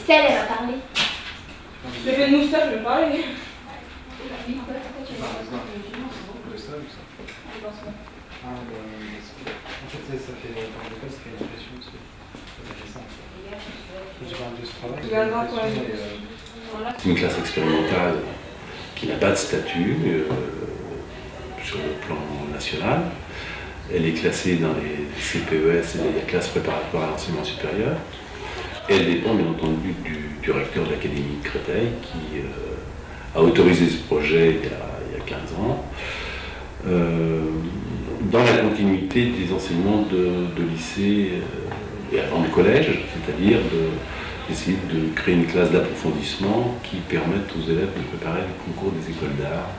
Estelle, elle va parler. J'ai fait une moustache, je vais parler. En fait, ça fait par l'école, ça fait une impression que ça fait ça. Je parle de ce travail. C'est une classe expérimentale qui n'a pas de statut sur le plan national. Elle est classée dans les CPES, c'est-à-dire les classes préparatoires à l'enseignement supérieur. Et elle dépend bien entendu du recteur de l'Académie de Créteil qui a autorisé ce projet il y a 15 ans. Dans la continuité des enseignements de lycée et avant le collège, c'est-à-dire d'essayer de créer une classe d'approfondissement qui permette aux élèves de préparer les concours des écoles d'art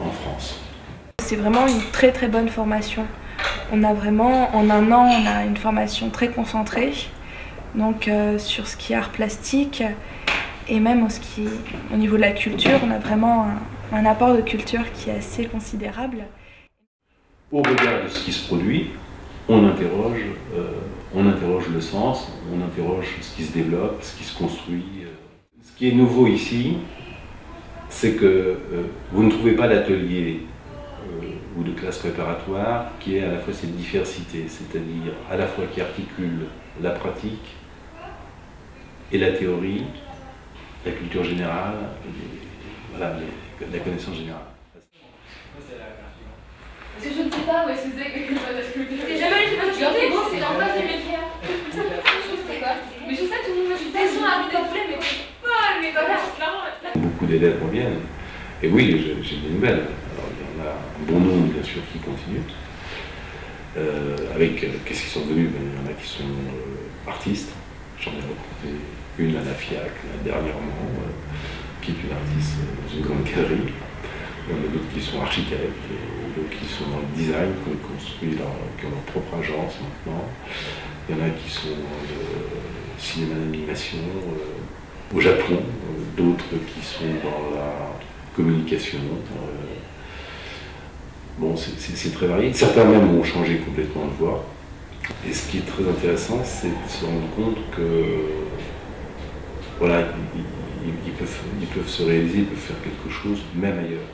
en France. C'est vraiment une très très bonne formation. On a vraiment, en un an, on a une formation très concentrée, donc sur ce qui est art plastique et même au niveau de la culture, on a vraiment un apport de culture qui est assez considérable. Au regard de ce qui se produit, on interroge le sens, on interroge ce qui se développe, ce qui se construit. Ce qui est nouveau ici, c'est que vous ne trouvez pas d'atelier ou de classe préparatoire qui ait à la fois cette diversité, c'est-à-dire à la fois qui articule la pratique et la théorie, la culture générale, la connaissance générale. Parce que je ne sais pas où est-ce que c'est que la sculpture. J'ai jamais été sculpteur, c'est bon, c'est en face des métiers. Je sais quoi. Mais je sais que tout le monde me dit des sons à complet, mais pas mais voilà, clairement. Beaucoup d'élèves reviennent. Et oui, j'ai des nouvelles. Alors, il y en a un bon nombre, bien sûr, qui continuent. Qu'est-ce qu'ils sont devenus? Il y en a qui sont artistes. J'en ai rencontré une à la FIAC, dernièrement, qui est une artiste dans une grande galerie. Il y en a d'autres qui sont architectes, d'autres qui sont dans le design, qui ont construit qui ont leur propre agence maintenant. Il y en a qui sont dans le cinéma d'animation au Japon, d'autres qui sont dans la communication. Bon, c'est très varié. Certains même ont changé complètement de voie. Et ce qui est très intéressant, c'est de se rendre compte que voilà, ils peuvent se réaliser, ils peuvent faire quelque chose même ailleurs.